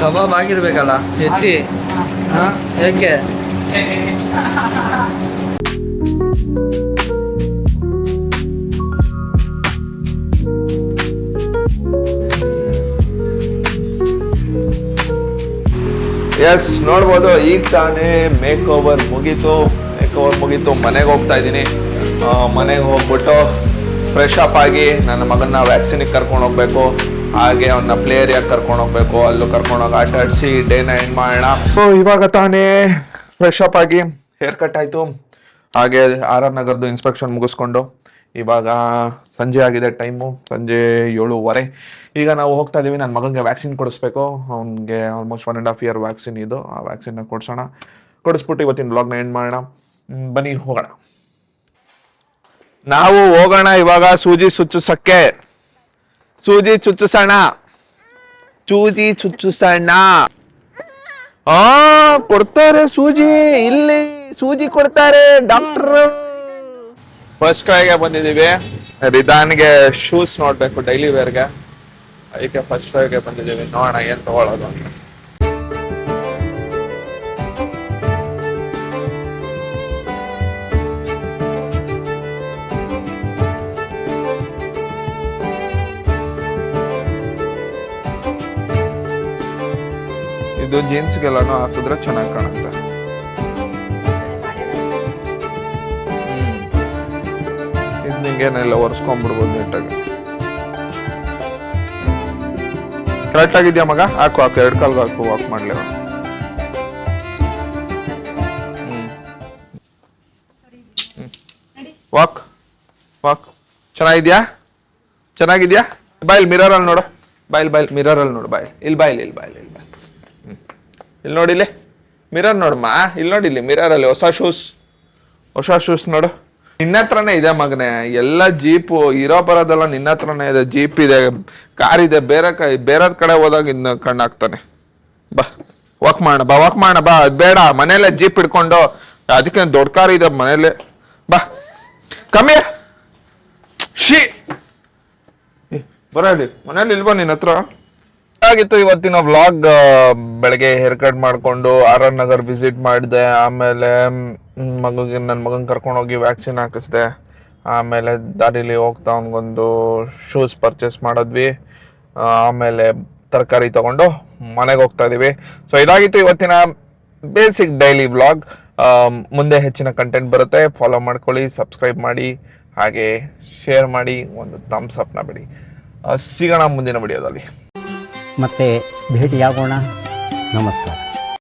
ಕಬಾಬ್ ಆಗಿರ್ಬೇಕಲ್ಲ ಎತ್ತಿ ಹಾಂ ಯಾಕೆ ಎಸ್ ನೋಡ್ಬೋದು ಈಗ ತಾನೇ ಮೇಕ್ ಓವರ್ ಮುಗೀತು ಮನೆಗೆ ಹೋಗ್ತಾ ಇದ್ದೀನಿ. ಮನೆಗೆ ಹೋಗ್ಬಿಟ್ಟು ಫ್ರೆಶ್ ಅಪ್ ಆಗಿ ನನ್ನ ಮಗನ್ನ ವ್ಯಾಕ್ಸಿನಿಗೆ ಕರ್ಕೊಂಡು ಹೋಗ್ಬೇಕು, ಹಾಗೆ ಅವನ್ನ ಪ್ಲೇ ಏರಿಯಾಗೆ ಕರ್ಕೊಂಡು ಹೋಗ್ಬೇಕು, ಅಲ್ಲೂ ಕರ್ಕೊಂಡೋಗಿ ಆಟ ಆಡಿಸಿ ಡೇನ ಎಂಡ್ ಮಾಡೋಣ. ಸೊ ಇವಾಗ ತಾನೇ ಫ್ರೆಶ್ ಅಪ್ ಆಗಿ ಹೇರ್ ಕಟ್ ಆಯಿತು, ಹಾಗೆ RR ನಗರದ್ದು ಇನ್ಸ್ಪೆಕ್ಷನ್ ಮುಗಿಸ್ಕೊಂಡು ಇವಾಗ ಸಂಜೆ ಆಗಿದೆ, ಟೈಮು ಸಂಜೆ 7:15. ಈಗ ನಾವು ಹೋಗ್ತಾ ಇದ್ದೀವಿ, ನನ್ನ ಮಗನಿಗೆ ವ್ಯಾಕ್ಸಿನ್ ಕೊಡಿಸ್ಬೇಕು. ಅವನಿಗೆ ಆಲ್ಮೋಸ್ಟ್ 1.5 year ವ್ಯಾಕ್ಸಿನ್ ಇದು, ಆ ವ್ಯಾಕ್ಸಿನ್ನ ಕೊಡಿಸ್ಬಿಟ್ಟು ಇವತ್ತಿನ ವ್ಲಾಗ್ನ ಎಂಡ್ ಮಾಡೋಣ. ಬನ್ನಿ ಹೋಗೋಣ. ನಾವು ಹೋಗೋಣ ಇವಾಗ ಸೂಜಿ ಚುಚ್ಚುಸೋಣ. ಕೊಡ್ತಾರೆ ಇಲ್ಲಿ ಸೂಜಿ ಕೊಡ್ತಾರೆ ಡಾಕ್ಟರ್. ಫಸ್ಟ್ ಟ್ರೈಗೆ ಬಂದಿದ್ದೀವಿ. ರಿದಾನ್ಗೆ ಶೂಸ್ ನೋಡ್ಬೇಕು ಡೈಲಿ ವೇರ್ಗೆ, ಅದಕ್ಕೆ ಫಸ್ಟ್ ಟ್ರೈಗೆ ಬಂದಿದ್ದೀವಿ. ನೋಡೋಣ ಏನ್ ತಗೊಳ್ಳೋದು ಅಂತ. ಇದು ಜೀನ್ಸ್ಗೆಲ್ಲಾನು ಹಾಕಿದ್ರೆ ಚೆನ್ನಾಗಿ ಕಾಣುತ್ತೆ. ಇದು ನಿಂಗೇನೆಲ್ಲ ಒರೆಸ್ಕೊಂಡ್ಬಿಡ್ಬೋದು ನೀಟಾಗಿ. ಕರೆಕ್ಟ್ ಆಗಿದ್ಯಾ ಮಗ? ಹಾಕು 2 ಕಾಲ್ಗೆ ಹಾಕು, ವಾಕ್ ಮಾಡ್ಲಿ. ವಾಕ್ ಚೆನ್ನಾಗಿದ್ಯಾ? ಬಾಯ್ ಮಿರರಲ್ಲಿ ನೋಡು, ಮಿರರಲ್ಲಿ ನೋಡು, ಇಲ್ಲಿ ನೋಡಿ, ಇಲ್ಲಿ ಮಿರರ್ ನೋಡಮ್ಮ, ಇಲ್ಲಿ ನೋಡಿ, ಇಲ್ಲಿ ಮಿರರಲ್ಲಿ ಹೊಸ ಶೂಸ್ ನೋಡು. ನಿನ್ನ ಹತ್ರನೇ ಇದೆ ಮಗನೆ, ಎಲ್ಲ ಜೀಪು ಇರೋ ಬರೋದೆಲ್ಲ ನಿನ್ನ ಹತ್ರನೇ ಇದೆ. ಜೀಪ್ ಇದೆ, ಕಾರ್ ಇದೆ, ಬೇರೆ ಕಡೆ ಹೋದಾಗ ಇನ್ನು ಕಣ್ಣಾಗ್ತಾನೆ. ಬಾ ವಾಕ್ ಮಾಡೋಣ ಬಾ. ಅದ್ ಬೇಡ, ಮನೇಲೆ ಜೀಪ್ ಹಿಡ್ಕೊಂಡು, ಅದಕ್ಕೆ ದೊಡ್ಡ ಕಾರ್ ಇದೆ ಮನೇಲೆ. ಬಾ ಕಮ್ಮಿ ಬರಲಿ, ಮನೇಲಿ ಇಲ್ವಾ ನಿನ್ನ ಹತ್ರ? ಆಗಿತ್ತು ಇವತ್ತಿನ ವ್ಲಾಗ್. ಬೆಳಗ್ಗೆ ಹೇರ್ ಕಟ್ ಮಾಡಿಕೊಂಡು RR ನಗರ್ ವಿಸಿಟ್ ಮಾಡಿದೆ, ಆಮೇಲೆ ನನ್ನ ಮಗನ ಕರ್ಕೊಂಡೋಗಿ ವ್ಯಾಕ್ಸಿನ್ ಹಾಕಿಸ್ದೆ, ಆಮೇಲೆ ದಾರಿಲಿ ಹೋಗ್ತಾ ಅವನಿಗೊಂದು ಶೂಸ್ ಪರ್ಚೇಸ್ ಮಾಡಿದ್ವಿ, ಆಮೇಲೆ ತರಕಾರಿ ತಗೊಂಡು ಮನೆಗೆ ಹೋಗ್ತಾ ಇದೀವಿ. ಸೊ ಇದಾಗಿತ್ತು ಇವತ್ತಿನ ಬೇಸಿಕ್ ಡೈಲಿ ವ್ಲಾಗ್. ಮುಂದೆ ಹೆಚ್ಚಿನ ಕಂಟೆಂಟ್ ಬರುತ್ತೆ, ಫಾಲೋ ಮಾಡ್ಕೊಳ್ಳಿ, ಸಬ್ಸ್ಕ್ರೈಬ್ ಮಾಡಿ, ಹಾಗೆ ಶೇರ್ ಮಾಡಿ, ಒಂದು ಥಮ್ಸ್ ಅಪ್ನ ಬಿಡಿ. ಸಿಗೋಣ ಮುಂದಿನ ವಿಡಿಯೋದಲ್ಲಿ. ಮತ್ತೆ ಭೇಟಿಯಾಗೋಣ. ನಮಸ್ಕಾರ.